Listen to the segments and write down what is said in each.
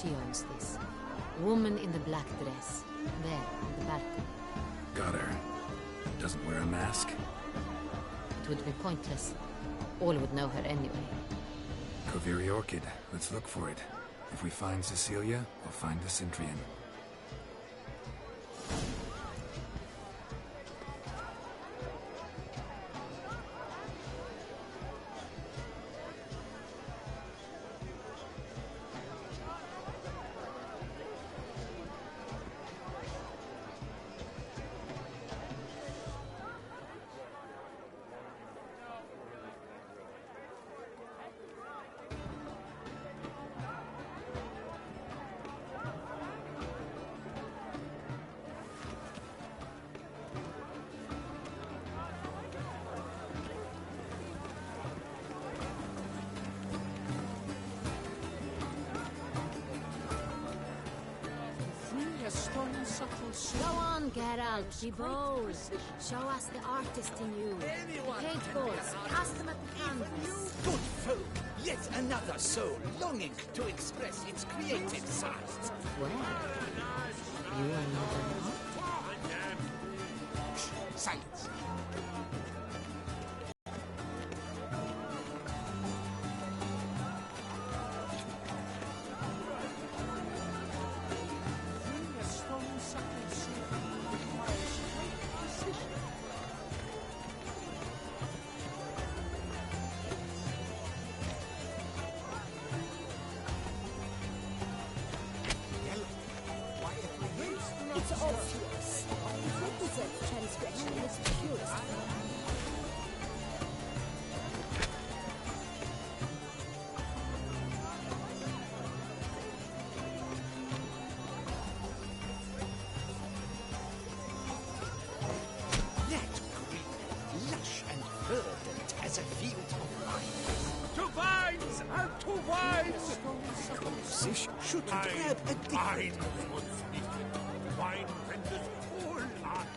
She owns this. Woman in the black dress. There, on the balcony. Got her. Doesn't wear a mask? It would be pointless. All would know her anyway. Koviri Orchid. Let's look for it. If we find Cecilia, we'll find the Centrian. Go on, Geralt, be bold. Show us the artist in you. Paintballs, cast them at the canvas. Good folk, yet another soul longing to express its creative side. Well, you are not an Silence. It's obvious. It represents transgression in its purest form. That green, lush and verdant as a field of vines. To vines and to vines! Composition should grab a Wine different Wine renders all art.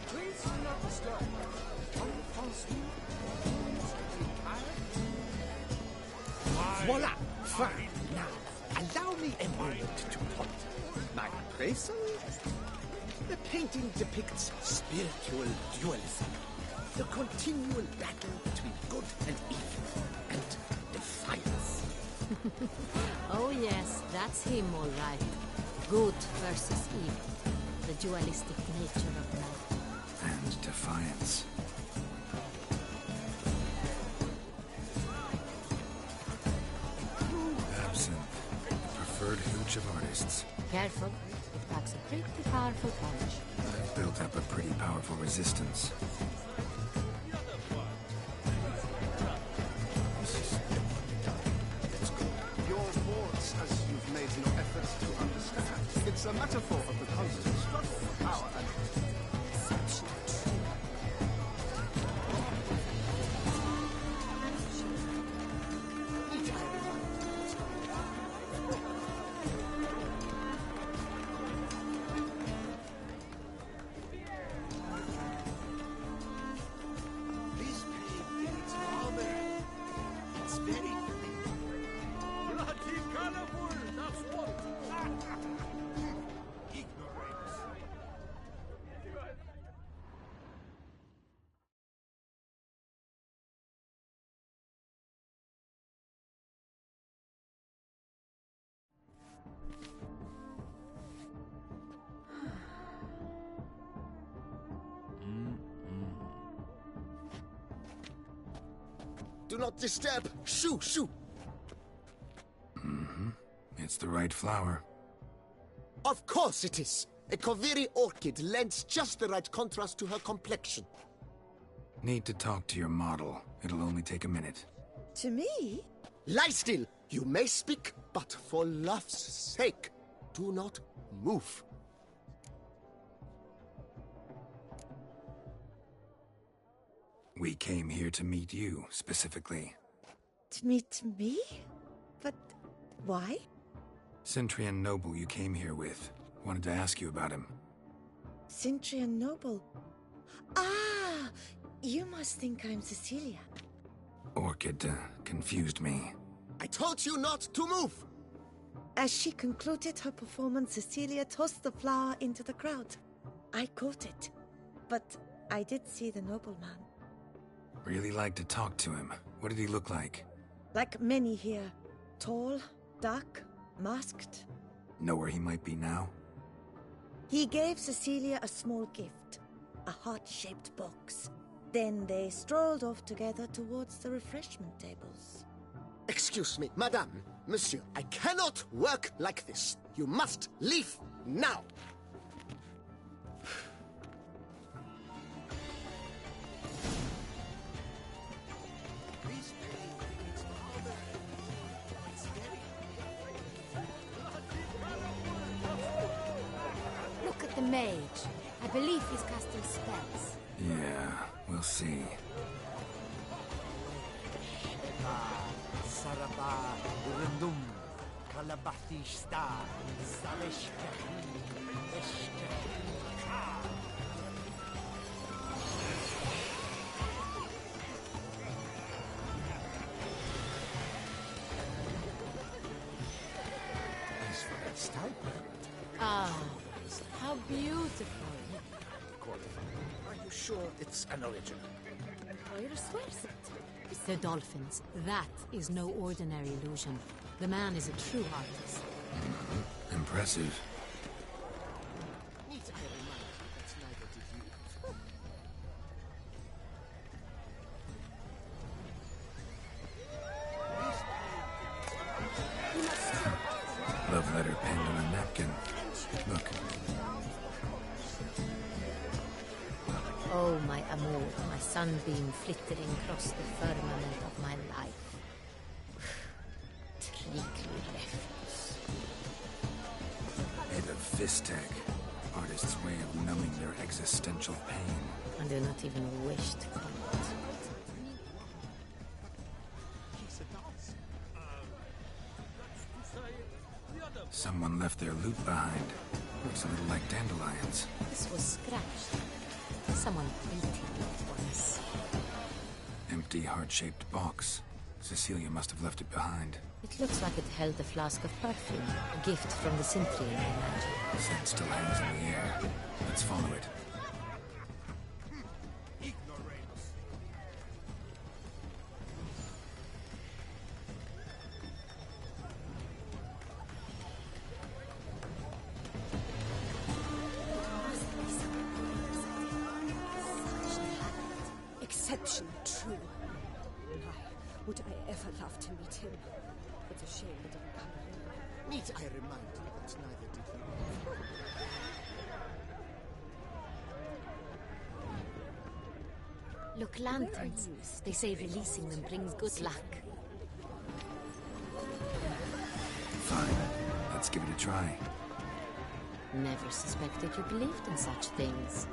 Please do not disturb. Voila! Fine. Now, allow me a moment to point. My appraisal? The painting depicts spiritual dualism. The continual battle between good and evil. And defiance. Oh yes, that's him all right. Good versus evil. The dualistic nature of man. And defiance. Absinthe. The preferred hooch of artists. Careful, it packs a pretty powerful punch. I've built up a pretty powerful resistance. Your warts, as you've made no efforts to understand. It's a metaphor of the constant struggle for power and... This painting needs armor. It's very Bloody colorful, that's what. Ignorance. Do not disturb! Shoo! Shoo! It's the right flower. Of course it is! A Koviri orchid lends just the right contrast to her complexion. Need to talk to your model. It'll only take a minute. To me? Lie still! You may speak, but for love's sake, do not move. We came here to meet you, specifically. To meet me? But why? Centrian noble you came here with. Wanted to ask you about him. Centrian noble. Ah! You must think I'm Cecilia. Orchid confused me. I told you not to move! As she concluded her performance, Cecilia tossed the flower into the crowd. I caught it, but I did see the nobleman. Really like to talk to him. What did he look like? Like many here. Tall, dark, masked. Know where he might be now? He gave Cecilia a small gift, a heart-shaped box. Then they strolled off together towards the refreshment tables. Excuse me, madame, monsieur, I cannot work like this. You must leave now. Look at the mage. I believe he's casting spells. Yeah, we'll see. Saraba Rundum Kalabatista Salish As for that stipend, Ah, how beautiful. are you sure it's an original? Where swears it? The dolphins. That is no ordinary illusion. The man is a true artist. Impressive. Need I remind you that neither did you. Love letter penned on a napkin. Look. Oh, my amour, my sunbeam flittering across the firmament of my life. Treacle reflux. Made of Vistec. Artist's way of numbing their existential pain. I do not even wish to comment. Someone left their loot behind. Looks a little like dandelions. This was scratched. Someone built it once. Empty, heart-shaped box. Cecilia must have left it behind. It looks like it held a flask of perfume. A gift from the Sintrian, I imagine. Scent still hangs in the air. Let's follow it. Exception true. Why would I ever love to meet him? It's a shame he didn't come alone. Need I remind you that neither did you. Look, lanterns. They say releasing them brings good luck. Fine. Let's give it a try. Never suspected you believed in such things.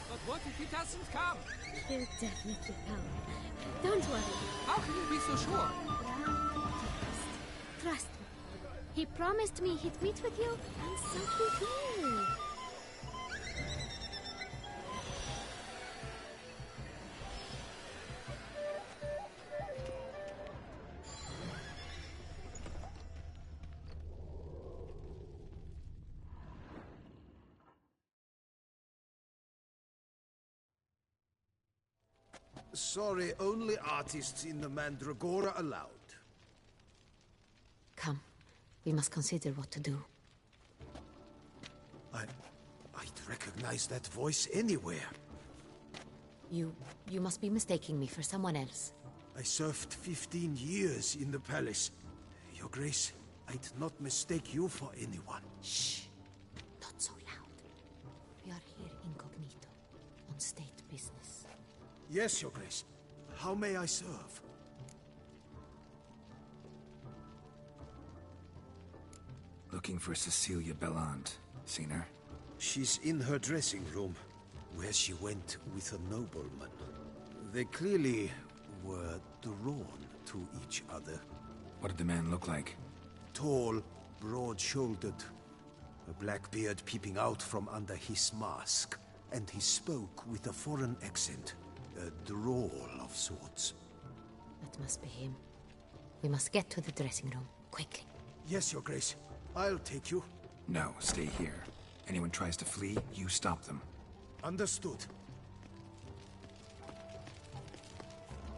But what if he doesn't come? He'll definitely come. Don't worry. How can you be so sure? Trust me. He promised me he'd meet with you, and so he will. Sorry, only artists in the Mandragora allowed. Come. We must consider what to do. I'd recognize that voice anywhere. You must be mistaking me for someone else. I served 15 years in the palace. Your Grace, I'd not mistake you for anyone. Shh. Not so loud. We are here incognito, on state business. Yes, Your Grace. How may I serve? Looking for Cecilia Bellant. Seen her? She's in her dressing room. where she went with a nobleman. They clearly were drawn to each other. What did the man look like? Tall, broad-shouldered, a black beard peeping out from under his mask, and he spoke with a foreign accent, a drawl of sorts. That must be him. We must get to the dressing room, quickly. Yes, Your Grace. I'll take you. No, stay here. Anyone tries to flee, you stop them. Understood.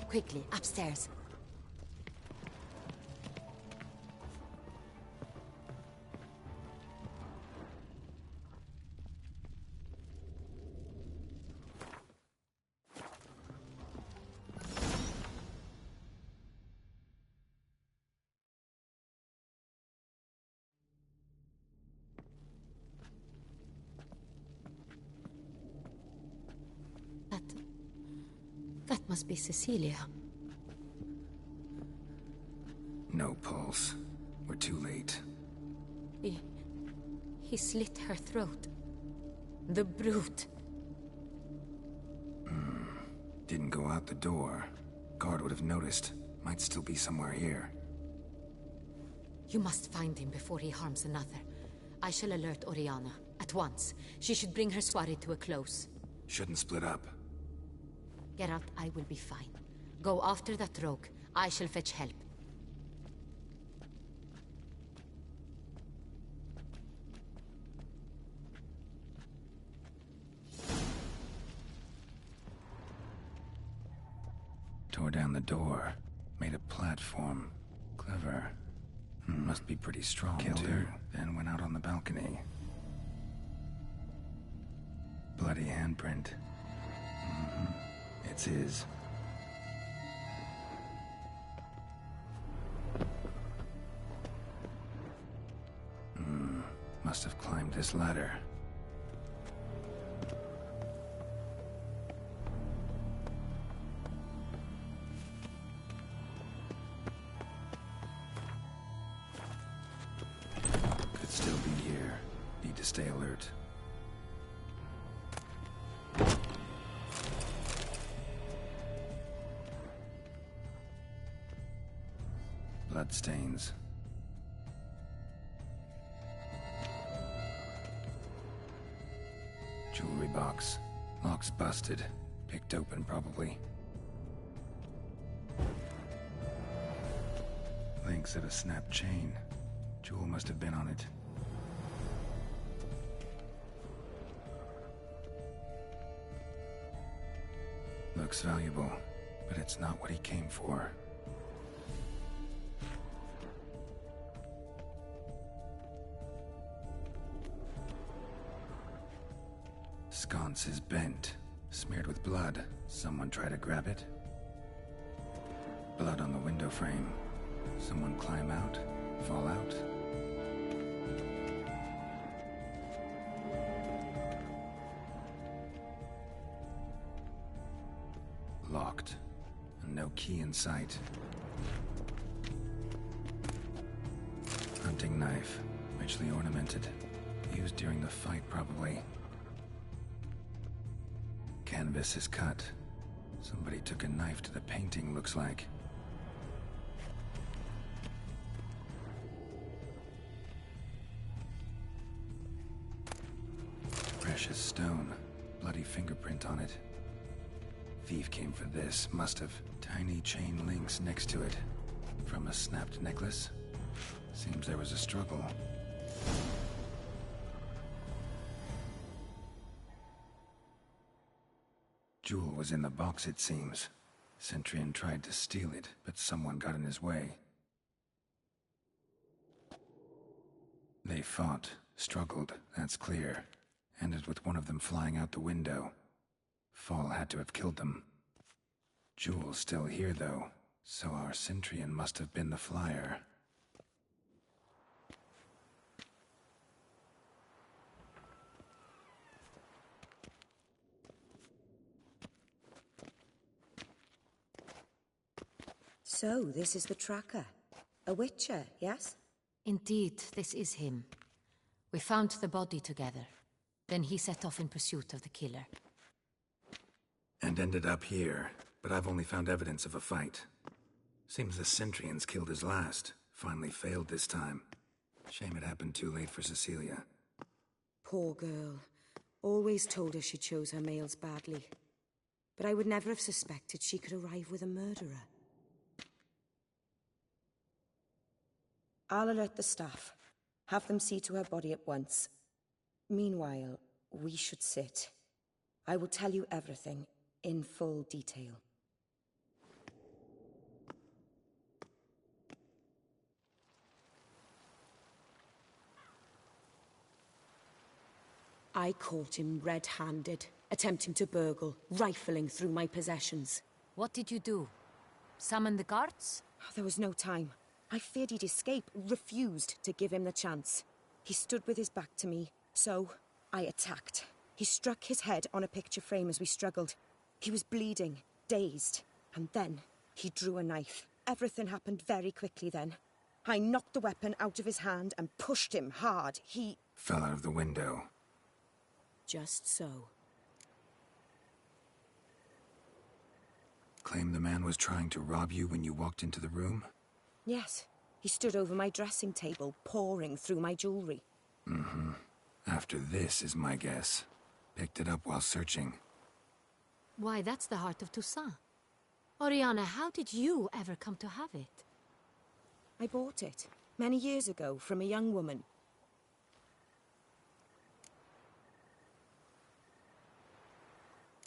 Quickly, upstairs. That must be Cecilia. No pulse. We're too late. He slit her throat. The brute. Didn't go out the door. Guard would have noticed. Might still be somewhere here. You must find him before he harms another. I shall alert Oriana. At once. She should bring her soirée to a close. Shouldn't split up. Geralt, I will be fine. Go after that rogue. I shall fetch help. Tore down the door. Made a platform. Clever. Must be pretty strong, Killed her, then went out on the balcony. Bloody handprint. It's his. Must have climbed this ladder. Could still be here. Need to stay alert. Bloodstains. Jewelry box. Lock's busted. Picked open, probably. Links of a snapped chain. Jewel must have been on it. Looks valuable, but it's not what he came for. Sconce is bent, smeared with blood. Someone try to grab it? Blood on the window frame. Someone climb out? Fall out? Locked. And no key in sight. Hunting knife. Richly ornamented. Used during the fight, probably. Canvas is cut. Somebody took a knife to the painting, looks like. Precious stone. Bloody fingerprint on it. Thief came for this, must have. Tiny chain links next to it. From a snapped necklace. Seems there was a struggle. Jewel was in the box, it seems. Centurion tried to steal it, but someone got in his way. They fought, struggled, that's clear. Ended with one of them flying out the window. Fall had to have killed them. Jewel's still here, though, so our Centurion must have been the flyer. So, this is the tracker. A witcher, yes? Indeed, this is him. We found the body together. Then he set off in pursuit of the killer. And ended up here, but I've only found evidence of a fight. Seems the Centrians killed his last. Finally failed this time. Shame it happened too late for Cecilia. Poor girl. Always told her she chose her males badly. But I would never have suspected she could arrive with a murderer. I'll alert the staff. Have them see to her body at once. Meanwhile, we should sit. I will tell you everything, in full detail. I caught him red-handed, attempting to burgle, rifling through my possessions. What did you do? Summon the guards? There was no time. I feared he'd escape, refused to give him the chance. He stood with his back to me, so I attacked. He struck his head on a picture frame as we struggled. He was bleeding, dazed, and then he drew a knife. Everything happened very quickly then. I knocked the weapon out of his hand and pushed him hard. He fell out of the window. Just so. Claim the man was trying to rob you when you walked into the room? Yes. He stood over my dressing table, pouring through my jewelry. Mm-hmm. After this is my guess. Picked it up while searching. Why, that's the heart of Toussaint. Oriana, how did you ever come to have it? I bought it, many years ago, from a young woman.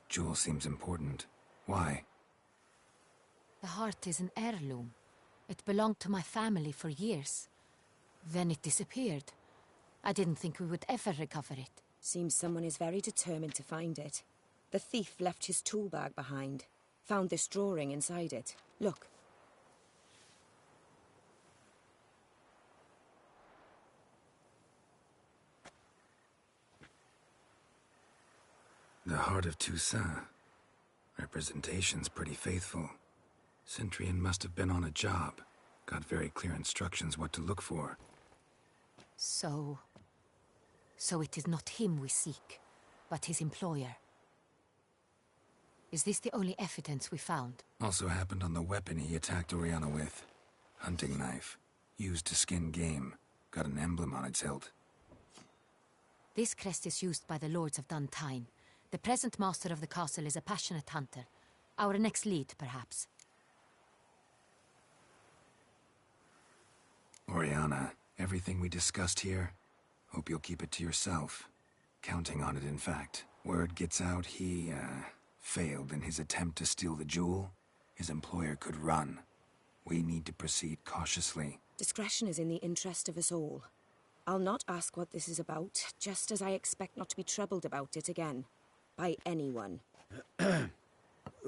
Jewel seems important. Why? The heart is an heirloom. It belonged to my family for years. Then it disappeared. I didn't think we would ever recover it. Seems someone is very determined to find it. The thief left his tool bag behind. Found this drawing inside it. Look. The heart of Toussaint. Representation's pretty faithful. Centurion must have been on a job. Got very clear instructions what to look for. So it is not him we seek, but his employer. Is this the only evidence we found? Also happened on the weapon he attacked Oriana with. Hunting knife. Used to skin game. Got an emblem on its hilt. This crest is used by the Lords of Duntine. The present master of the castle is a passionate hunter. Our next lead, perhaps. Oriana, everything we discussed here, hope you'll keep it to yourself. Counting on it, in fact. Word gets out he, failed in his attempt to steal the jewel. His employer could run. We need to proceed cautiously. Discretion is in the interest of us all. I'll not ask what this is about, just as I expect not to be troubled about it again. By anyone.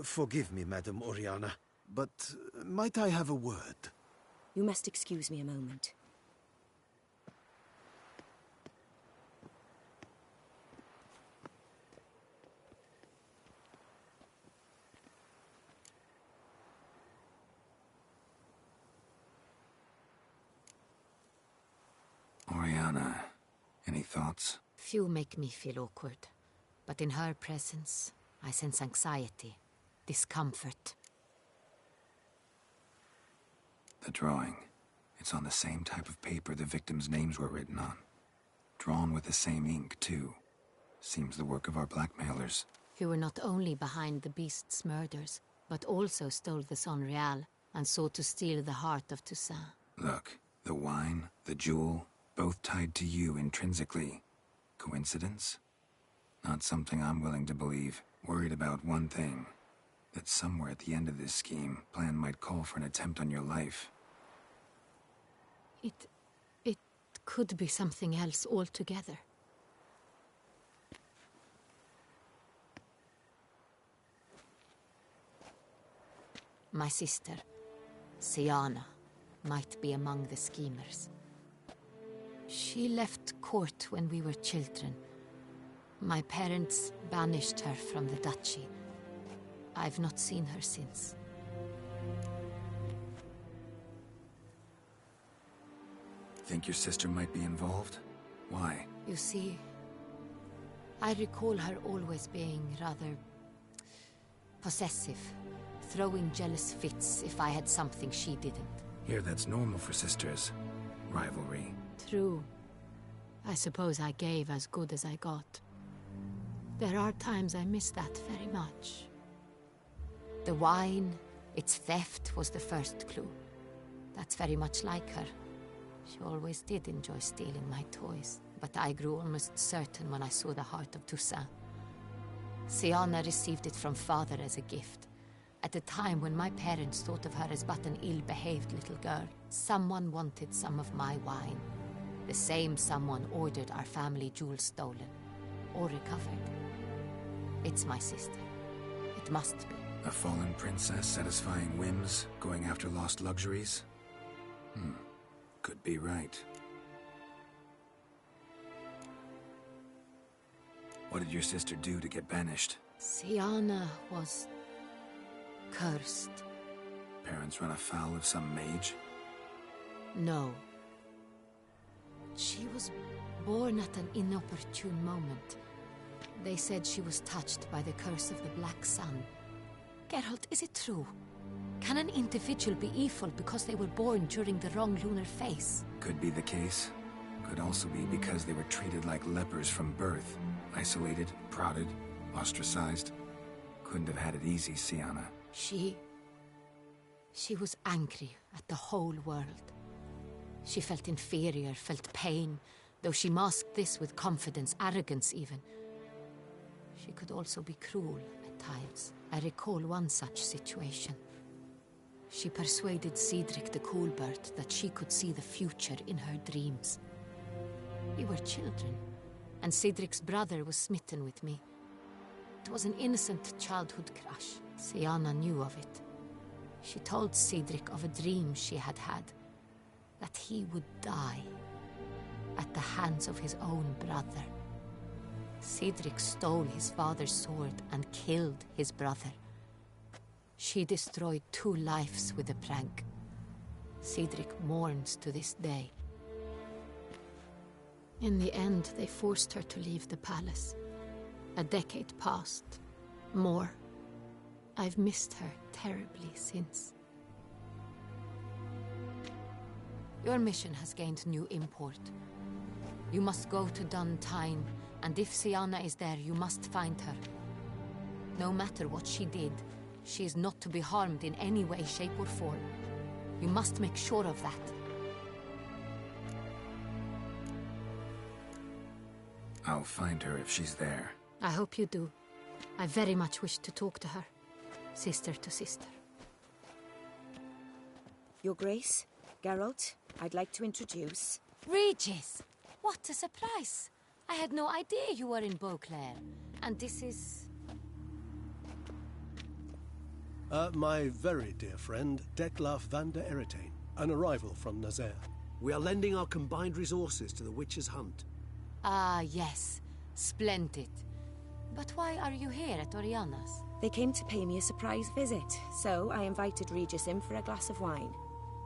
Forgive me, Madam Oriana, but might I have a word? You must excuse me a moment. Oriana, any thoughts? Few make me feel awkward. But in her presence, I sense anxiety, discomfort. The drawing. It's on the same type of paper the victims' names were written on. Drawn with the same ink, too. Seems the work of our blackmailers. Who were not only behind the beast's murders, but also stole the Son Real and sought to steal the heart of Toussaint. Look, the wine, the jewel, both tied to you intrinsically. Coincidence? Not something I'm willing to believe. Worried about one thing. That somewhere at the end of this scheme, plan might call for an attempt on your life. It could be something else altogether. My sister, Siana, might be among the schemers. She left court when we were children. My parents banished her from the duchy. I've not seen her since. Think your sister might be involved? Why? You see, I recall her always being rather Possessive, throwing jealous fits if I had something she didn't. Here, that's normal for sisters. Rivalry. True. I suppose I gave as good as I got. There are times I miss that very much. The wine, its theft, was the first clue. That's very much like her. She always did enjoy stealing my toys, but I grew almost certain when I saw the heart of Toussaint. Siana received it from father as a gift. At a time when my parents thought of her as but an ill-behaved little girl, someone wanted some of my wine. The same someone ordered our family jewels stolen, or recovered. It's my sister. It must be. A fallen princess satisfying whims, going after lost luxuries? Could be right. What did your sister do to get banished? Siana was cursed. Parents run afoul of some mage? No. She was born at an inopportune moment. They said she was touched by the curse of the Black Sun. Geralt, is it true? Can an individual be evil because they were born during the wrong lunar phase? Could be the case. Could also be because they were treated like lepers from birth. Isolated, prodded, ostracized. Couldn't have had it easy, Siana. She was angry at the whole world. She felt inferior, felt pain, though she masked this with confidence, arrogance even. She could also be cruel at times. I recall one such situation. She persuaded Cedric the Coolbird that she could see the future in her dreams. We were children, and Cedric's brother was smitten with me. It was an innocent childhood crush. Siana knew of it. She told Cedric of a dream she had had, that he would die at the hands of his own brother. Cedric stole his father's sword and killed his brother. She destroyed 2 lives with a prank. Cedric mourns to this day. In the end, they forced her to leave the palace. A decade passed. More. I've missed her terribly since. Your mission has gained new import. You must go to Dun Tyne, and if Siana is there, you must find her. No matter what she did, she is not to be harmed in any way, shape, or form. You must make sure of that. I'll find her if she's there. I hope you do. I very much wish to talk to her. Sister to sister. Your Grace, Geralt, I'd like to introduce... Regis! What a surprise! I had no idea you were in Beauclair. And this is... My very dear friend, Detlaf van der Eretain, an arrival from Nazaire. We are lending our combined resources to the Witch's Hunt. Ah, yes. Splendid. But why are you here at Oriana's? They came to pay me a surprise visit, so I invited Regis in for a glass of wine.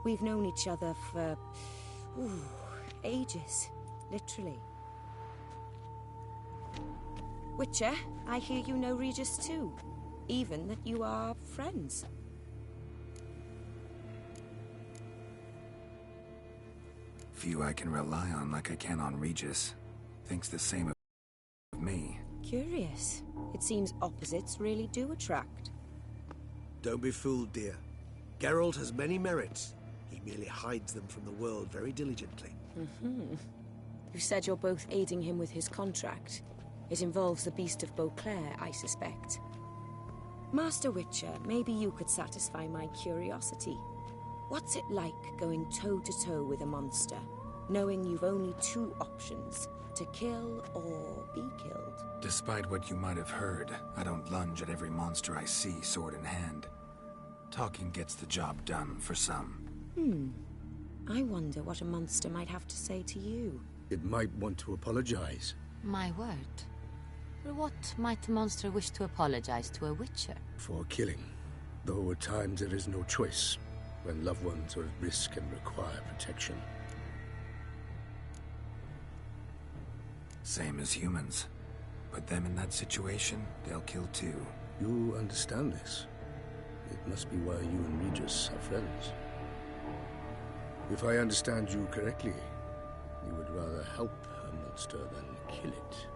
We've known each other for... ages. Literally. Witcher, I hear you know Regis too. Even that you are friends. Few I can rely on like I can on Regis. Thinks the same of me. Curious. It seems opposites really do attract. Don't be fooled, dear. Geralt has many merits. He merely hides them from the world very diligently. You said you're both aiding him with his contract. It involves the Beast of Beauclair, I suspect. Master Witcher, maybe you could satisfy my curiosity. What's it like going toe-to-toe with a monster, knowing you've only 2 options, to kill or be killed? Despite what you might have heard, I don't lunge at every monster I see sword in hand. Talking gets the job done for some. I wonder what a monster might have to say to you. It might want to apologize. My word. For what might a monster wish to apologize to a witcher? For killing. Though at times there is no choice, when loved ones are at risk and require protection. Same as humans. Put them in that situation, they'll kill too. You understand this. It must be why you and Regis are friends. If I understand you correctly, you would rather help a monster than kill it.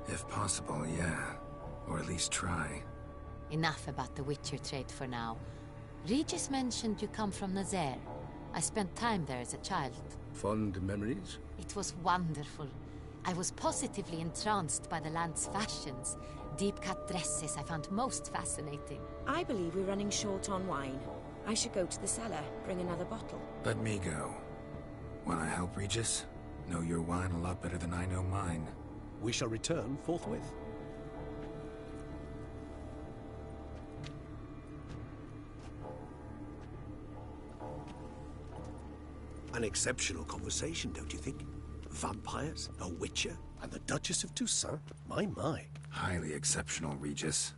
If possible, yeah. Or at least try. Enough about the Witcher trade for now. Regis mentioned you come from Nazaire. I spent time there as a child. Fond memories? It was wonderful. I was positively entranced by the land's fashions. Deep-cut dresses I found most fascinating. I believe we're running short on wine. I should go to the cellar, bring another bottle. Let me go. Wanna help, Regis? Know your wine a lot better than I know mine. We shall return forthwith. An exceptional conversation, don't you think? Vampires, a witcher, And the Duchess of Toussaint? My. Highly exceptional, Regis.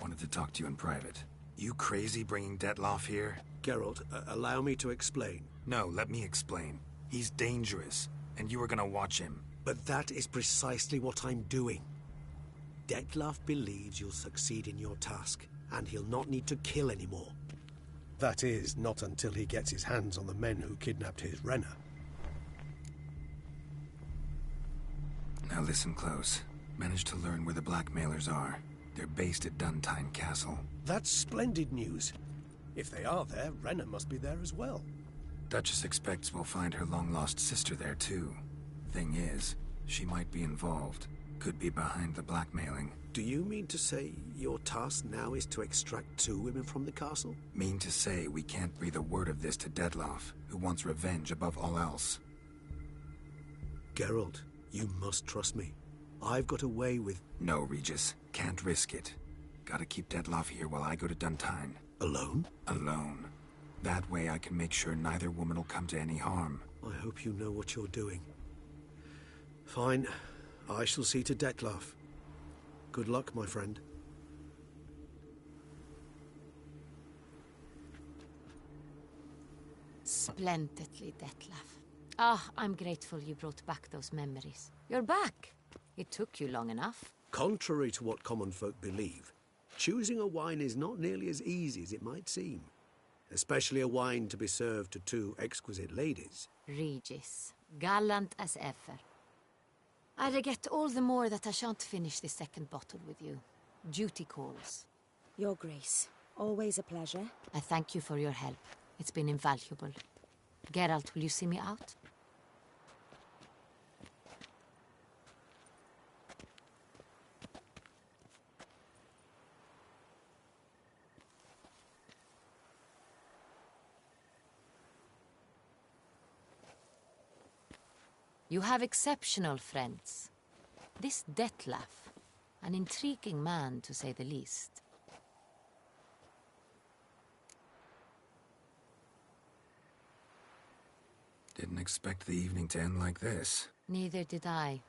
Wanted to talk to you in private. You crazy bringing Detloff here? Geralt, allow me to explain. No, let me explain. He's dangerous, and you were gonna watch him. But that is precisely what I'm doing. Detloff believes you'll succeed in your task, and he'll not need to kill anymore. That is, not until he gets his hands on the men who kidnapped his Renna. Now listen close. Managed to learn where the blackmailers are. They're based at Duntine Castle. That's splendid news. If they are there, Renna must be there as well. Duchess expects we'll find her long-lost sister there, too. Thing is, she might be involved. Could be behind the blackmailing. Do you mean to say your task now is to extract 2 women from the castle? Mean to say we can't breathe a word of this to Detloff, who wants revenge above all else. Geralt, you must trust me. I've got away with... No, Regis. Can't risk it. Gotta keep Detloff here while I go to Duntine. Alone? Alone. That way I can make sure neither woman will come to any harm. I hope you know what you're doing. Fine. I shall see to Detloff. Good luck, my friend. Splendidly, Detlaff. Ah, I'm grateful you brought back those memories. You're back. It took you long enough. Contrary to what common folk believe, choosing a wine is not nearly as easy as it might seem. Especially a wine to be served to 2 exquisite ladies. Regis, gallant as ever. I regret all the more that I shan't finish the second bottle with you. Duty calls. Your Grace, always a pleasure. I thank you for your help. It's been invaluable. Geralt, will you see me out? You have exceptional friends. This Detlaff, an intriguing man to say the least. Didn't expect the evening to end like this. Neither did I.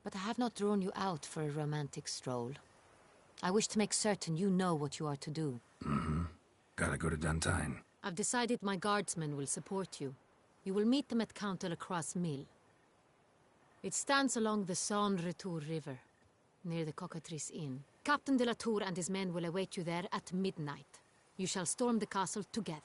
But I have not drawn you out for a romantic stroll. I wish to make certain you know what you are to do. Mm-hmm. Gotta go to Duntine. I've decided my guardsmen will support you. You will meet them at Count de la Croix's mill. It stands along the Saône-Retour River, near the Cockatrice Inn. Captain de la Tour and his men will await you there at midnight. You shall storm the castle together.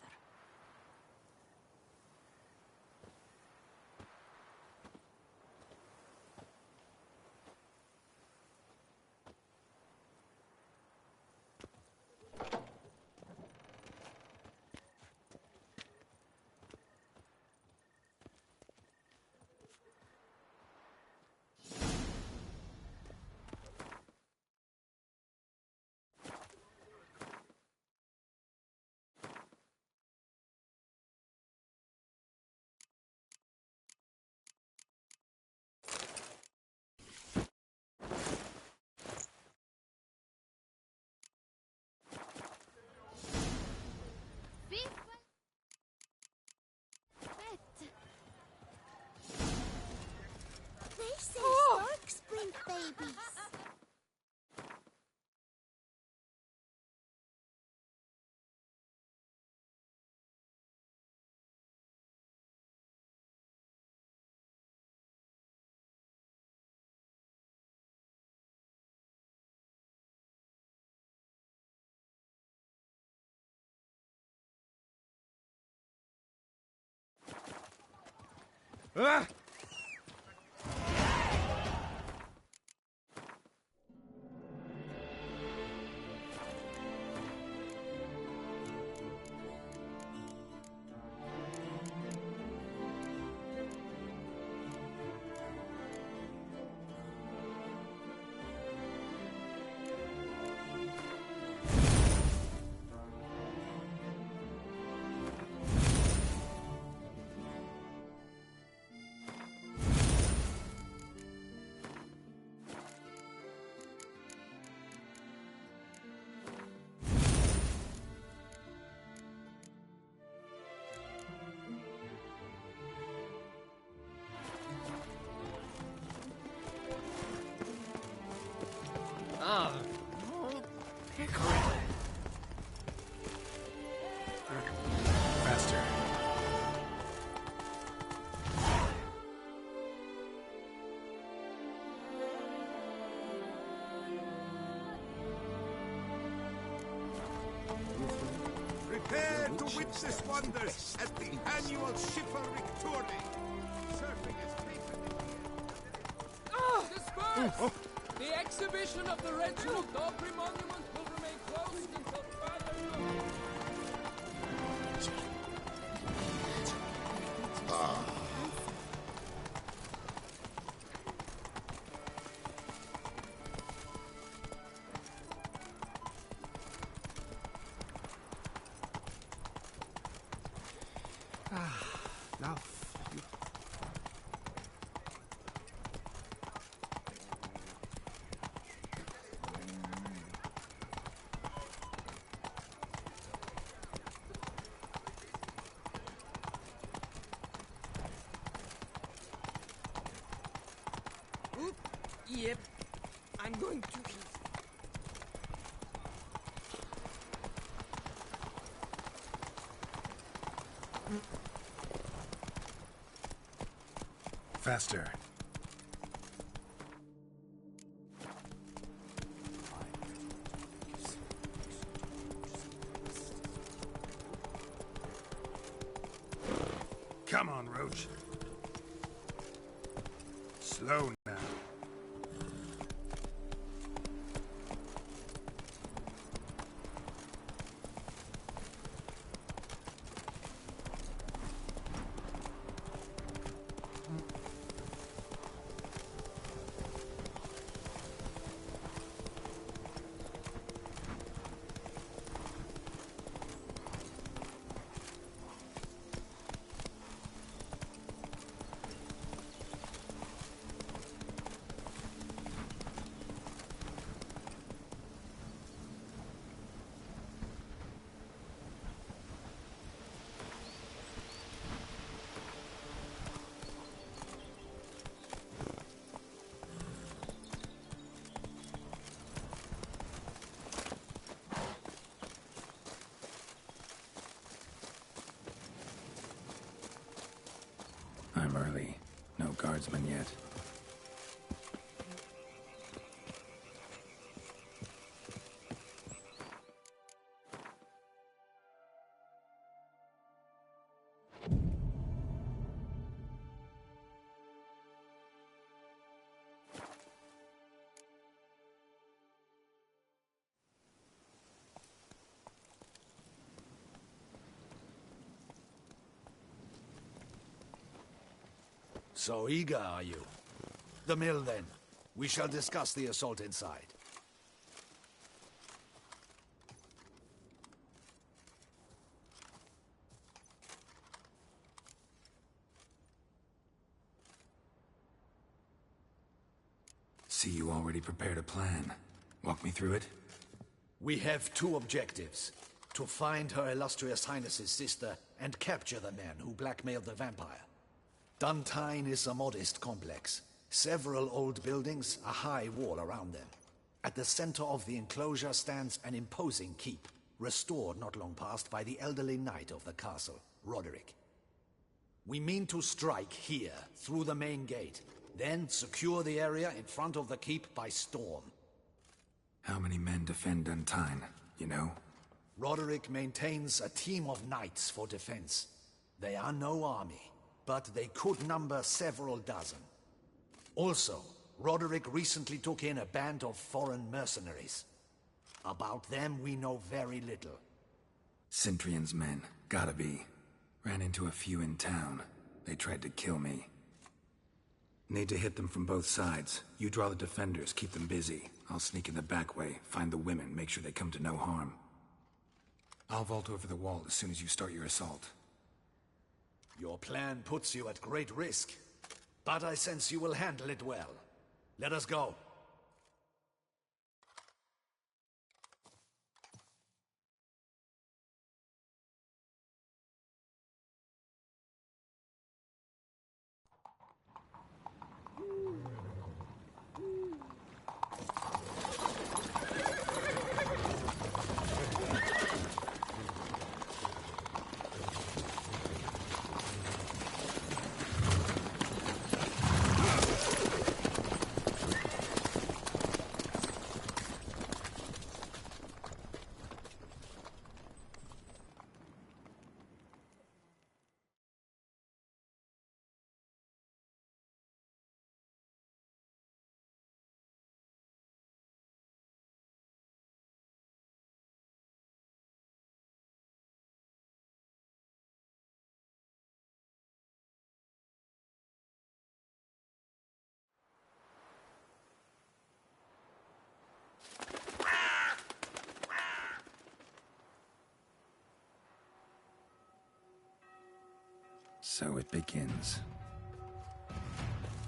Ah! Faster. Prepare to witness wonders at the annual Chivalric Tourney. Surfing is Disperse! The exhibition of the Red Jewel Daubry Monument will remain closed until further notice. Now, Yep, I'm going to... Faster. Come on, Roach. Slow now. I'm early. No guardsmen yet. So eager, are you? The mill, then. We shall discuss the assault inside. See, you already prepared a plan. Walk me through it? We have two objectives. To find Her Illustrious Highness's sister and capture the man who blackmailed the vampire. Duntine is a modest complex. Several old buildings, a high wall around them. At the center of the enclosure stands an imposing keep, restored not long past by the elderly knight of the castle, Roderick. We mean to strike here, through the main gate, then secure the area in front of the keep by storm. How many men defend Duntine, you know? Roderick maintains a team of knights for defense. They are no army. but they could number several dozen. Also, Roderick recently took in a band of foreign mercenaries. About them, we know very little. Cintrian's men, gotta be. Ran into a few in town. They tried to kill me. Need to hit them from both sides. You draw the defenders, keep them busy. I'll sneak in the back way, find the women, make sure they come to no harm. I'll vault over the wall as soon as you start your assault. Your plan puts you at great risk, but I sense you will handle it well. Let us go. So it begins.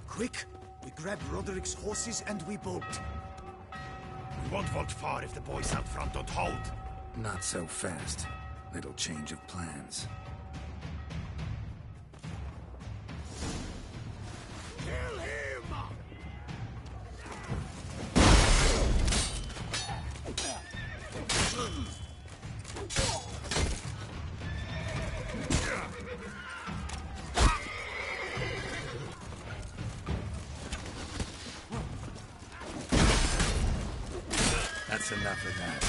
Quick! We grab Roderick's horses and we bolt. We won't vault far if the boys out front don't hold. Not so fast. Little change of plans. Kill him! That's enough of that.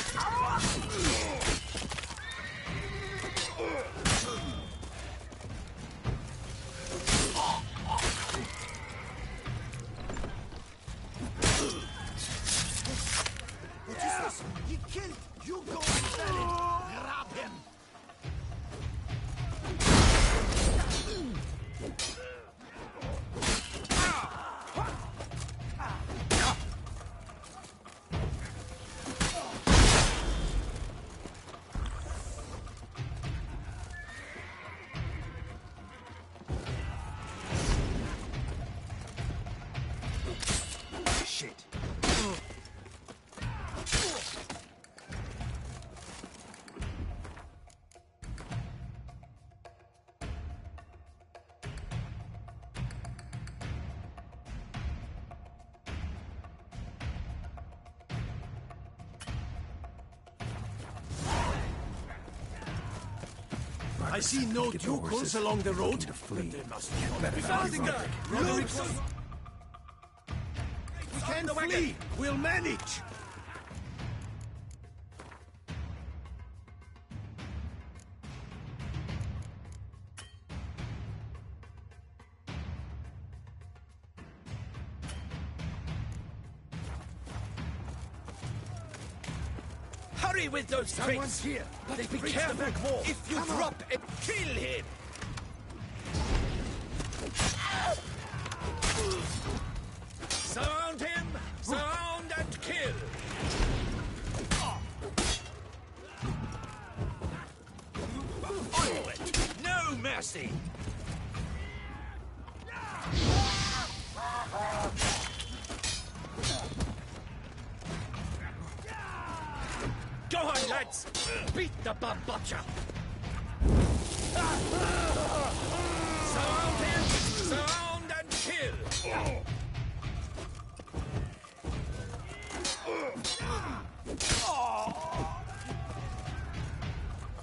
What is this? He killed! You go and fell it! Grab him! Shit. I see no ducals along the road. They must be Roderick. We can flee! We'll manage! Hurry with those Someone's here. Let's Be breach careful. the back wall. If you Come on. drop it, kill him! Surround him! Surround and kill! Onward! No mercy! Go on, lads! Beat the bum butcher! Surround him! Surround and kill!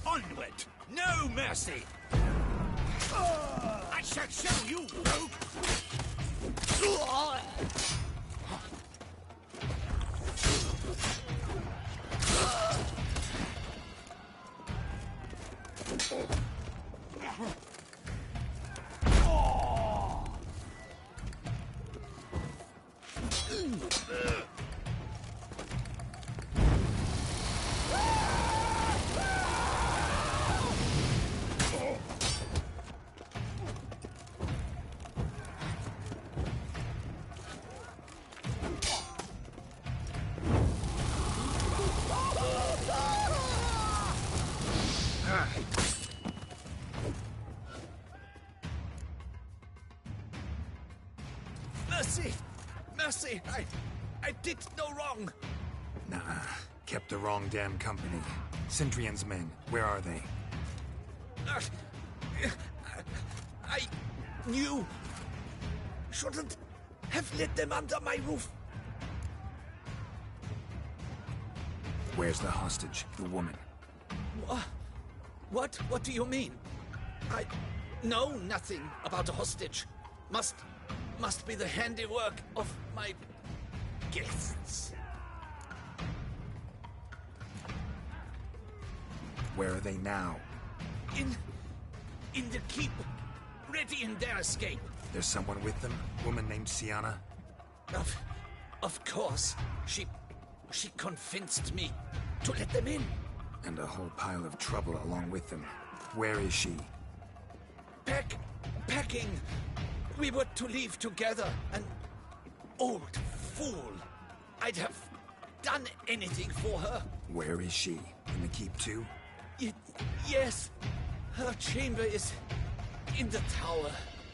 Onward! No mercy! I shall show you, rogue! mercy. I did no wrong. Nah, kept the wrong damn company. Centrion's men, where are they? I knew. Shouldn't have let them under my roof. Where's the hostage, the woman? What? What do you mean? I know nothing about a hostage. Must be the handiwork of my guests. Where are they now? In the keep, ready in their escape. There's someone with them? Woman named Sienna? Of course. She convinced me to let them in. And a whole pile of trouble along with them. Where is she? Packing. We were to leave together. An old fool. I'd have done anything for her. Where is she? In the keep too? Yes. Her chamber is in the tower.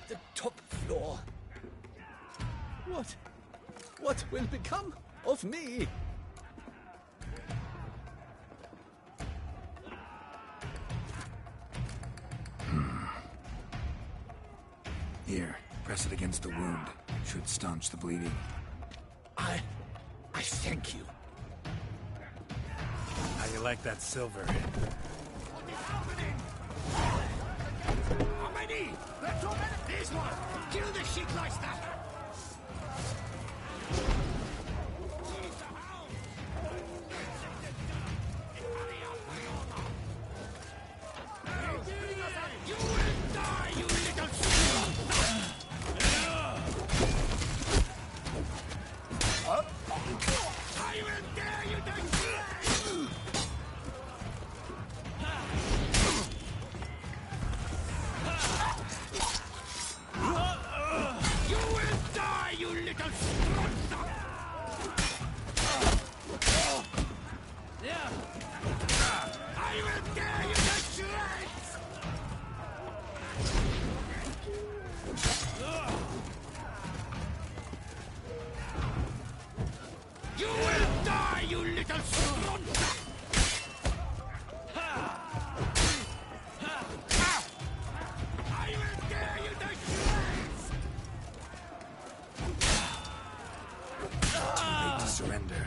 The top floor. What will become of me? Here, press it against the wound. Should staunch the bleeding. I thank you. How you like that silver? On my knee! Let's all this one! Kill the shit like that! You will die, you little I will dare you to You will die, you little I will tear you to shreds! You will die, you little scrunter! I will tear you to shreds! Too late to surrender.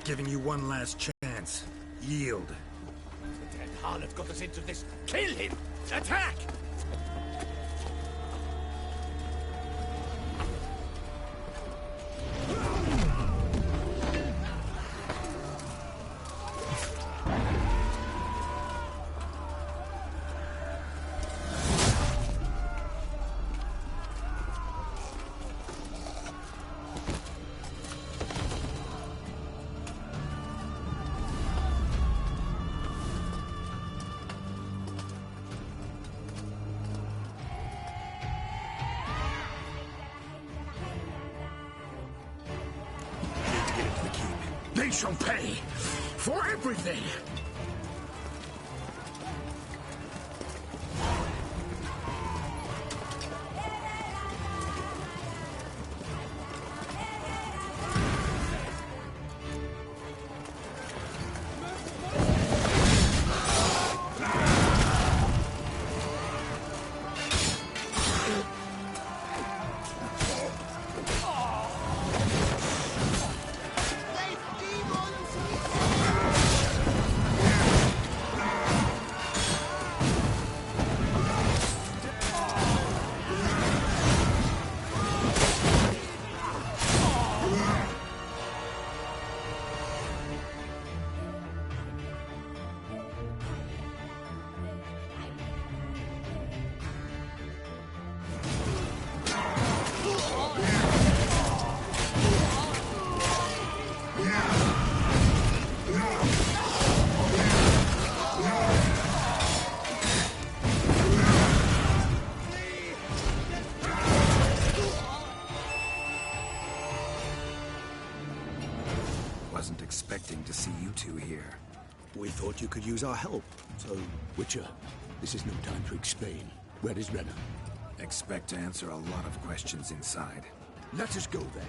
Giving you one last chance. Yield. The dead harlot got us into this. Kill him! Attack! They shall pay for everything! Wasn't expecting to see you two here. We thought you could use our help, so... Witcher, this is no time to explain. Where is Renna? Expect to answer a lot of questions inside. Let us go then.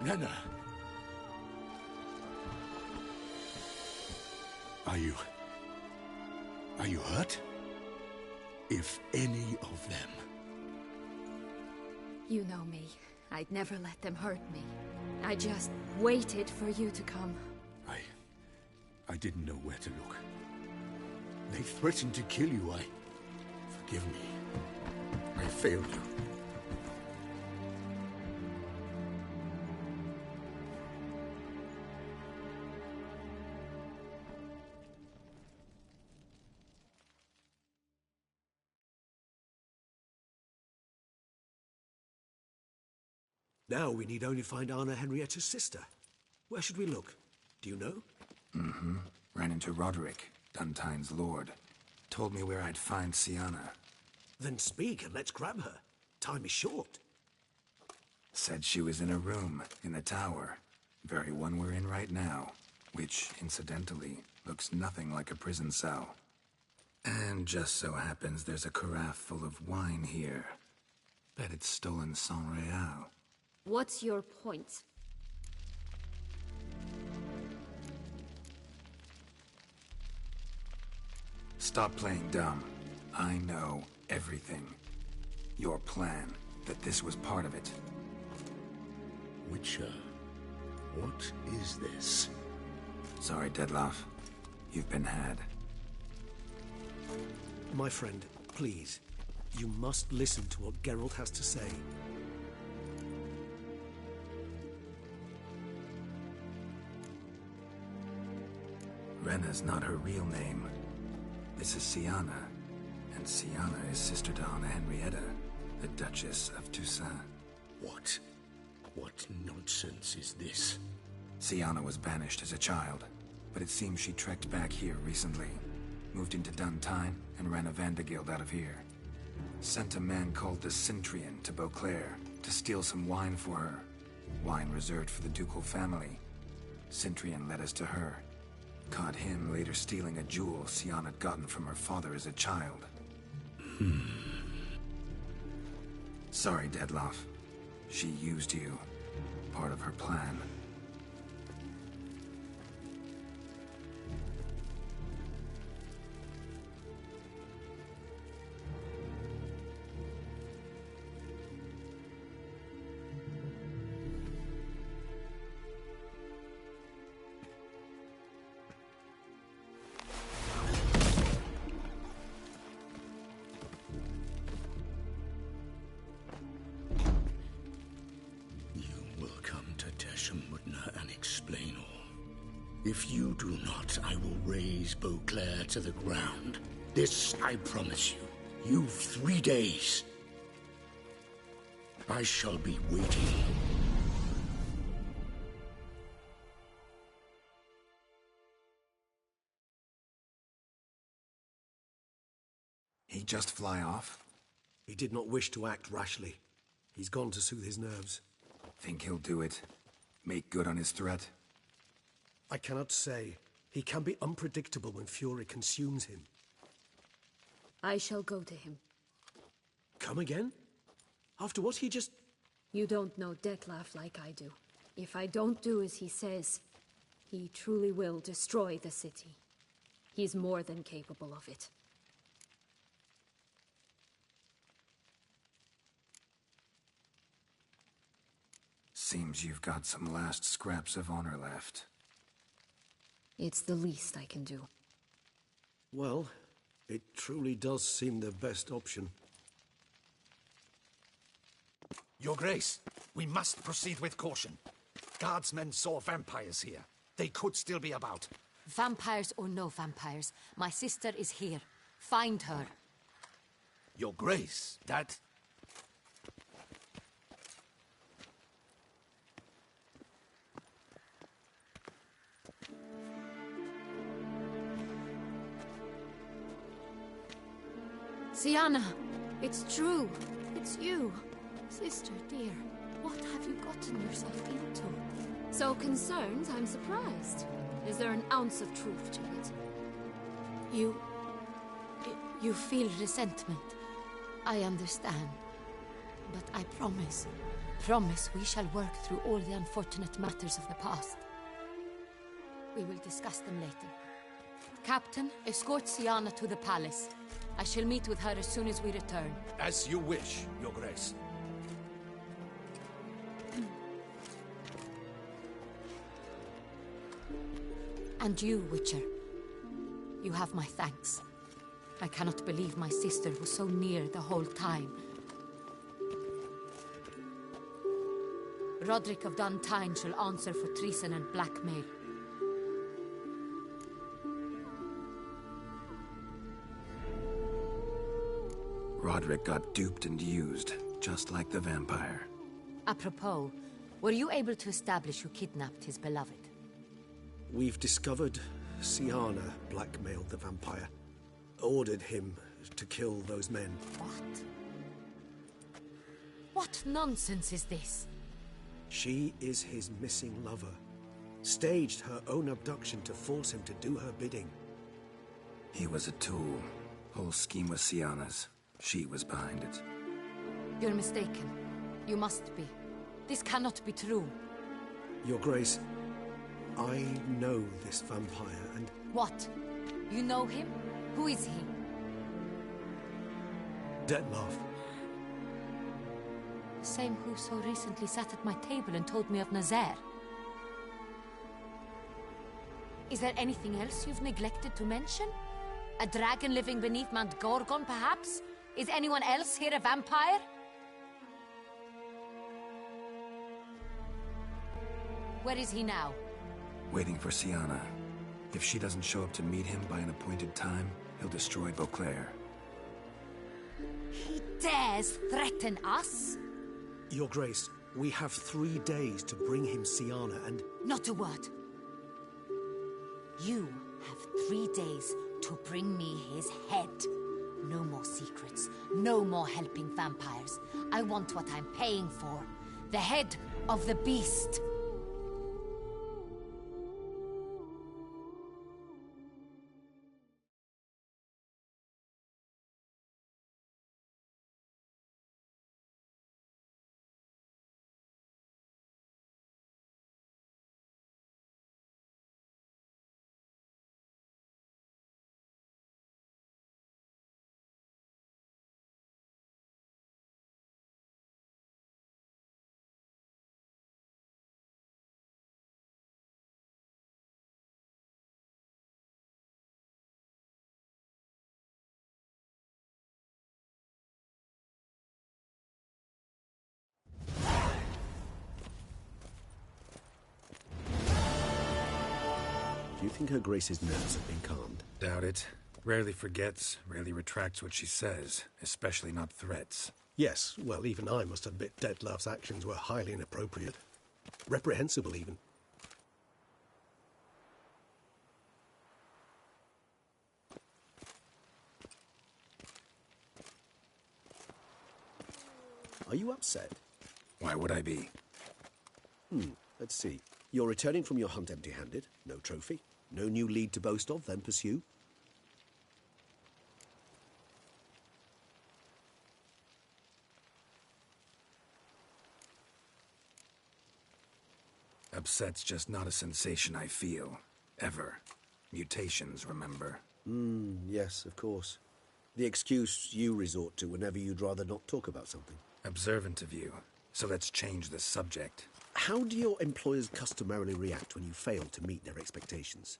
Renna! Are you hurt? If any of them... You know me. I'd never let them hurt me. I just waited for you to come. I didn't know where to look. They threatened to kill you. Forgive me. I failed you. Now we need only find Anna Henrietta's sister. Where should we look? Do you know? Mm-hmm. Ran into Roderick, Duntine's lord. Told me where I'd find Sienna. Then speak and let's grab her. Time is short. Said she was in a room in the tower. Very one we're in right now. Which, incidentally, looks nothing like a prison cell. And just so happens there's a carafe full of wine here. Bet it's stolen sans real. What's your point? Stop playing dumb. I know everything. Your plan, that this was part of it. Witcher, what is this? Sorry, Dettlaff. You've been had. My friend, please. You must listen to what Geralt has to say. Renna's not her real name. This is Sienna, and Sienna is sister to Anna Henrietta, the Duchess of Toussaint. What nonsense is this? Sienna was banished as a child, but it seems she trekked back here recently. Moved into Duntine and ran a Vandergild out of here. Sent a man called the Centrian to Beauclair to steal some wine for her. Wine reserved for the ducal family. Centrian led us to her. Caught him later stealing a jewel Sienna had gotten from her father as a child. Sorry, Dettlaff. She used you. Part of her plan. If you do not, I will raise Beauclair to the ground. This I promise you. You've 3 days. I shall be waiting. He just fly off? He did not wish to act rashly. He's gone to soothe his nerves. Think he'll do it? Make good on his threat? I cannot say. He can be unpredictable when fury consumes him. I shall go to him. Come again? After what he just... You don't know Dettlaff like I do. If I don't do as he says, he truly will destroy the city. He's more than capable of it. Seems you've got some last scraps of honor left. It's the least I can do. Well, it truly does seem the best option. Your Grace, we must proceed with caution. Guardsmen saw vampires here. They could still be about. Vampires or no vampires, my sister is here. Find her. Your Grace, that... Siana, it's true. It's you. Sister, dear, what have you gotten yourself into? So concerned, I'm surprised. Is there an ounce of truth to it? You feel resentment. I understand. But I promise we shall work through all the unfortunate matters of the past. We will discuss them later. Captain, escort Siana to the palace. I shall meet with her as soon as we return. As you wish, Your Grace. And you, Witcher. You have my thanks. I cannot believe my sister was so near the whole time. Roderick of Duntine shall answer for treason and blackmail. Roderick got duped and used, just like the vampire. Apropos, were you able to establish who kidnapped his beloved? We've discovered Siana blackmailed the vampire. Ordered him to kill those men. What? What nonsense is this? She is his missing lover. Staged her own abduction to force him to do her bidding. He was a tool. Whole scheme was Siana's. She was behind it. You're mistaken. You must be. This cannot be true. Your Grace, I know this vampire and... What? You know him? Who is he? Dettlaff. The same who so recently sat at my table and told me of Nazaire. Is there anything else you've neglected to mention? A dragon living beneath Mount Gorgon, perhaps? Is anyone else here a vampire? Where is he now? Waiting for Siana. If she doesn't show up to meet him by an appointed time, he'll destroy Beauclair. He dares threaten us? Your Grace, we have 3 days to bring him Siana and... Not a word. You have 3 days to bring me his head. No more secrets. No more helping vampires. I want what I'm paying for. The head of the beast. Do you think Her Grace's nerves have been calmed? Doubt it. Rarely forgets, rarely retracts what she says, especially not threats. Yes, well, even I must admit Dettlaff's actions were highly inappropriate. Reprehensible, even. Are you upset? Why would I be? Let's see. You're returning from your hunt empty-handed. No trophy. No new lead to boast of, then pursue. Upset's just not a sensation I feel. Ever. Mutations, remember? Yes, of course. The excuse you resort to whenever you'd rather not talk about something. Observant of you. So let's change the subject. How do your employers customarily react when you fail to meet their expectations?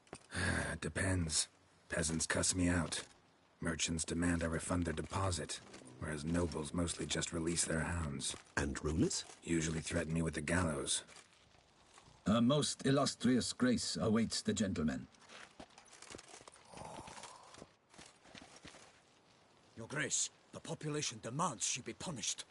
Depends. Peasants cuss me out. Merchants demand I refund their deposit. whereas nobles mostly just release their hounds. And rulers? Usually threaten me with the gallows. A most illustrious grace awaits the gentleman. Your Grace, the population demands she be punished.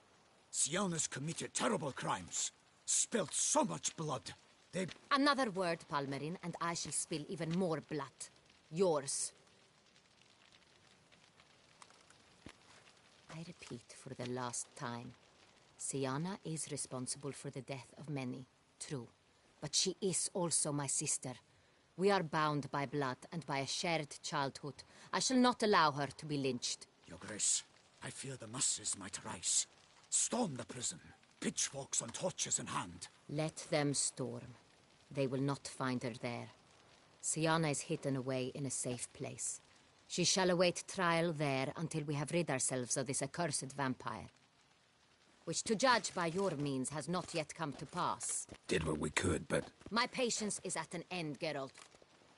Siana's committed terrible crimes. Spilt so much blood. They... Another word, Palmerin, and I shall spill even more blood. Yours. I repeat for the last time. Siana is responsible for the death of many, true. But she is also my sister. We are bound by blood and by a shared childhood. I shall not allow her to be lynched. Your Grace, I fear the masses might rise. Storm the prison, pitchforks and torches in hand. Let them storm. They will not find her there. Siana is hidden away in a safe place. She shall await trial there until we have rid ourselves of this accursed vampire. Which, to judge by your means, has not yet come to pass. Did what we could, but... My patience is at an end, Geralt.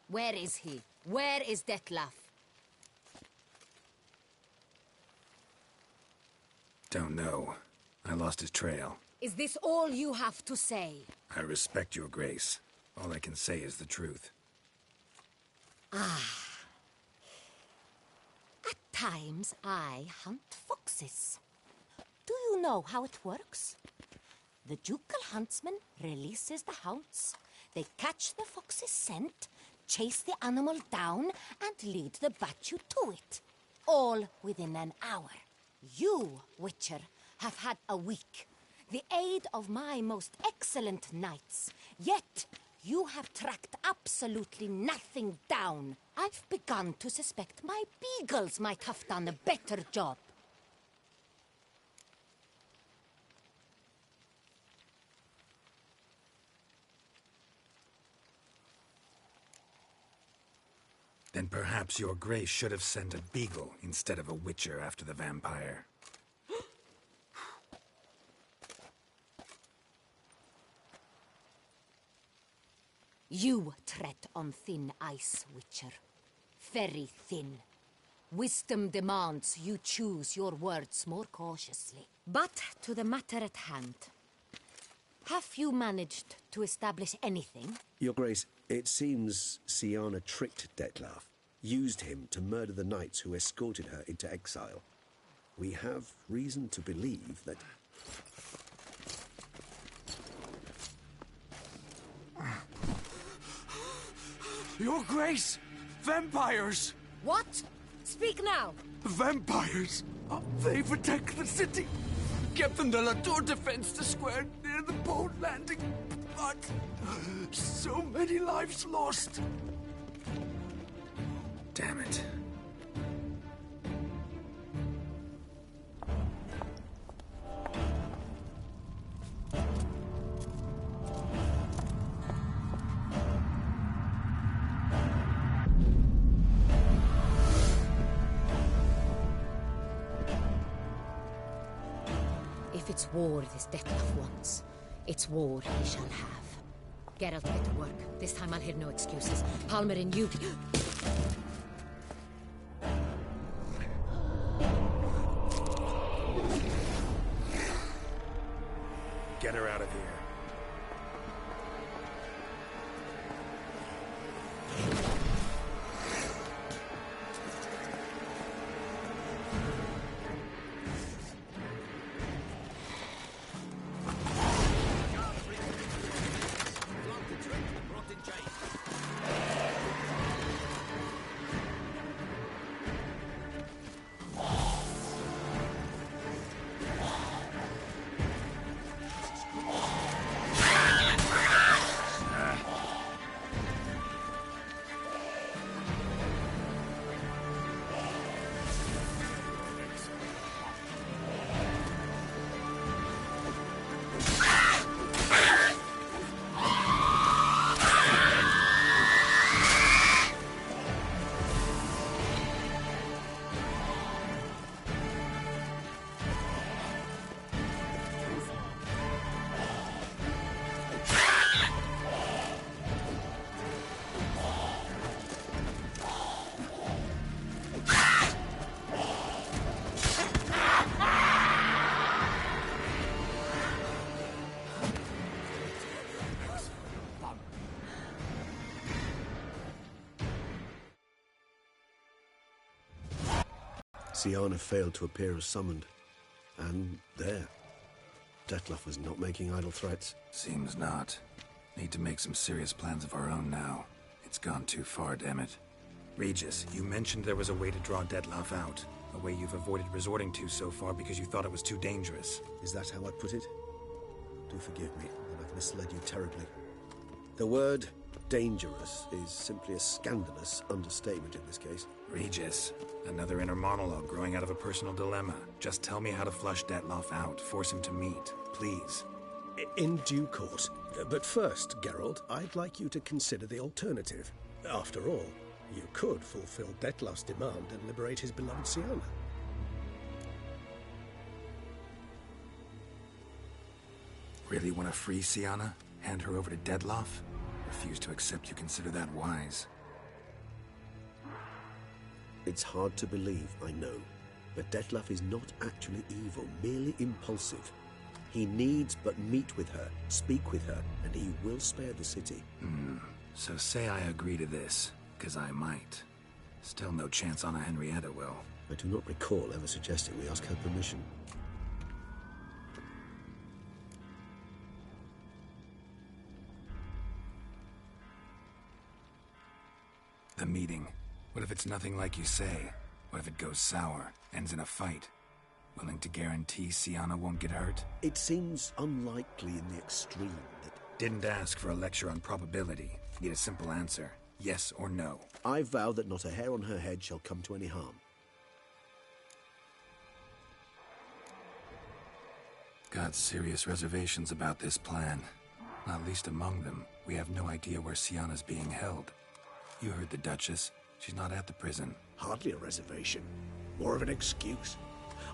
Where is he? Where is Detlef? Don't know. I lost his trail. Is this all you have to say? I respect your grace. All I can say is the truth. Ah. At times, I hunt foxes. Do you know how it works? The ducal huntsman releases the hounds. They catch the fox's scent, chase the animal down, and lead the battue to it. All within an hour. You, Witcher, have had a week. The aid of my most excellent knights. Yet, you have tracked absolutely nothing down. I've begun to suspect my beagles might have done a better job. Then perhaps your grace should have sent a beagle instead of a witcher after the vampire. You tread on thin ice, Witcher. Very thin. Wisdom demands you choose your words more cautiously. But to the matter at hand. Have you managed to establish anything? Your Grace, it seems Siana tricked Detlef, used him to murder the knights who escorted her into exile. We have reason to believe that... Your Grace! Vampires! What? Speak now! Vampires! They protect the city! Captain de la Tour defends the square near the boat landing, but so many lives lost. Damn it. If it's war this Detlef wants, it's war he shall have. Geralt, get to work. This time I'll hear no excuses. Palmerin, you... Get her out of here. Siana failed to appear as summoned. And there. Dettlaff was not making idle threats. Seems not. Need to make some serious plans of our own now. It's gone too far, damn it. Regis, you mentioned there was a way to draw Dettlaff out. A way you've avoided resorting to so far because you thought it was too dangerous. Is that how I put it? Do forgive me that I've misled you terribly. The word dangerous is simply a scandalous understatement in this case. Regis, another inner monologue growing out of a personal dilemma. Just tell me how to flush Dettlaff out, force him to meet, please. In due course. But first, Geralt, I'd like you to consider the alternative. After all, you could fulfill Dettlaff's demand and liberate his beloved Siana. Really want to free Siana? Hand her over to Dettlaff? Refuse to accept you consider that wise. It's hard to believe, I know, but Dettlaff is not actually evil, merely impulsive. He needs but meet with her, speak with her, and he will spare the city. So say I agree to this, because I might. Still no chance Anna Henrietta will. I do not recall ever suggesting we ask her permission. The meeting. What if it's nothing like you say? What if it goes sour, ends in a fight? Willing to guarantee Siana won't get hurt? It seems unlikely in the extreme that... Didn't ask for a lecture on probability. Need a simple answer. Yes or no. I vow that not a hair on her head shall come to any harm. Got serious reservations about this plan. Not least among them, we have no idea where Siana's being held. You heard the Duchess. She's not at the prison. Hardly a reservation. More of an excuse.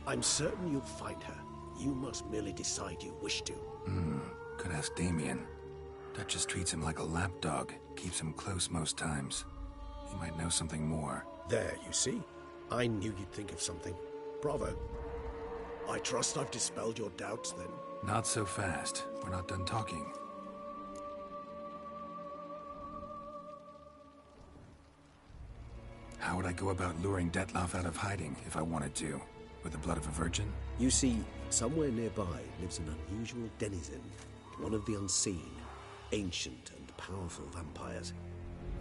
I'm certain you'll find her. You must merely decide you wish to. Could ask Damien. Duchess treats him like a lapdog. Keeps him close most times. He might know something more. There, you see? I knew you'd think of something. Bravo. I trust I've dispelled your doubts, then. Not so fast. We're not done talking. How would I go about luring Dettlaff out of hiding if I wanted to? With the blood of a virgin? You see, somewhere nearby lives an unusual denizen. One of the unseen, ancient and powerful vampires.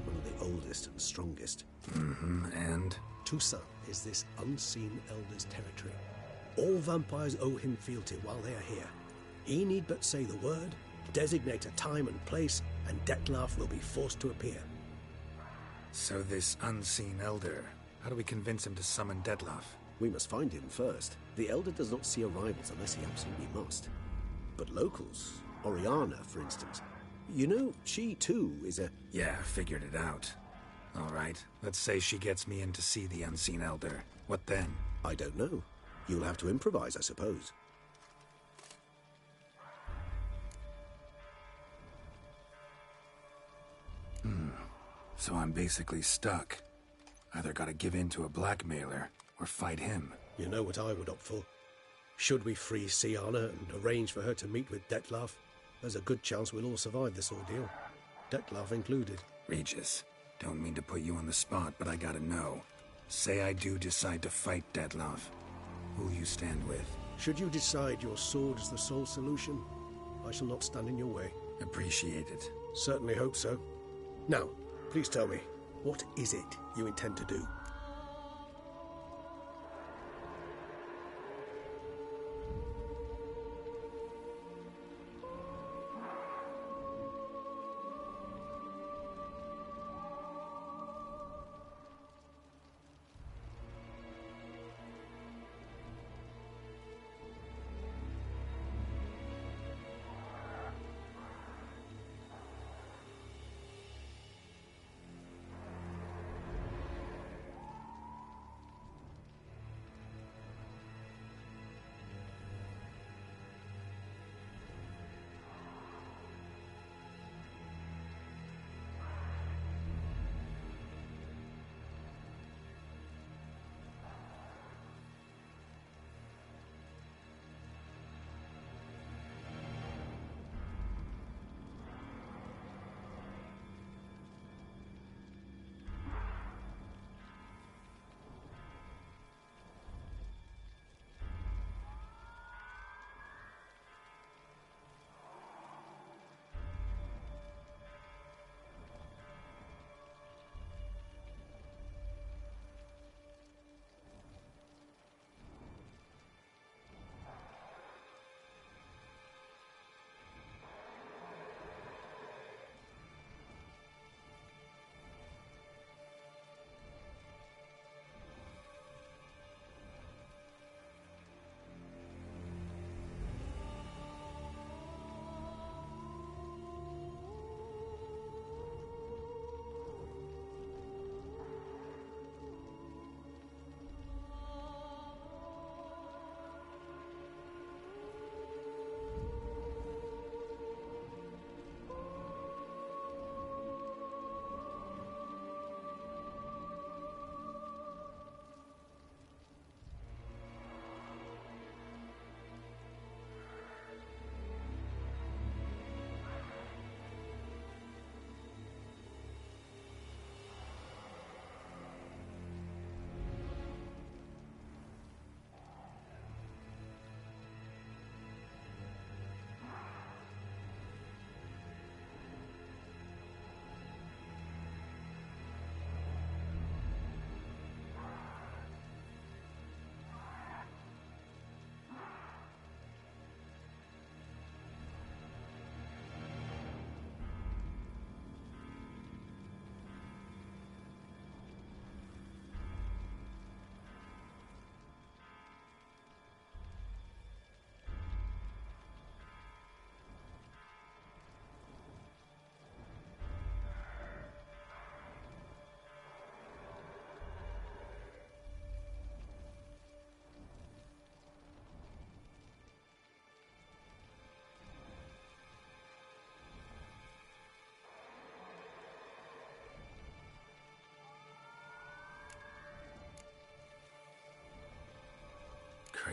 One of the oldest and strongest. And? Tusa is this unseen elder's territory. All vampires owe him fealty while they are here. He need but say the word, designate a time and place, and Dettlaff will be forced to appear. So this unseen elder, how do we convince him to summon Dettlaff? We must find him first. The elder does not see arrivals unless he absolutely must. But locals, Oriana, for instance, you know, she too is a... Yeah, figured it out. All right, let's say she gets me in to see the unseen elder. What then? I don't know. You'll have to improvise, I suppose. So I'm basically stuck. Either gotta give in to a blackmailer, or fight him. You know what I would opt for. Should we free Siana and arrange for her to meet with Dettlaff, there's a good chance we'll all survive this ordeal. Dettlaff included. Regis, don't mean to put you on the spot, but I gotta know. Say I do decide to fight Dettlaff. Who'll you stand with? Should you decide your sword is the sole solution, I shall not stand in your way. Appreciate it. Certainly hope so. Now, please tell me, what is it you intend to do?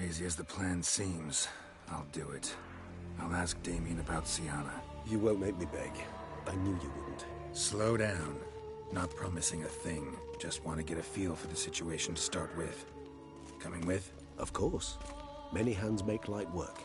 crazy as the plan seems, I'll do it. I'll ask Damien about Sienna. You won't make me beg. I knew you wouldn't. Slow down. Not promising a thing. Just want to get a feel for the situation to start with. Coming with? Of course. Many hands make light work.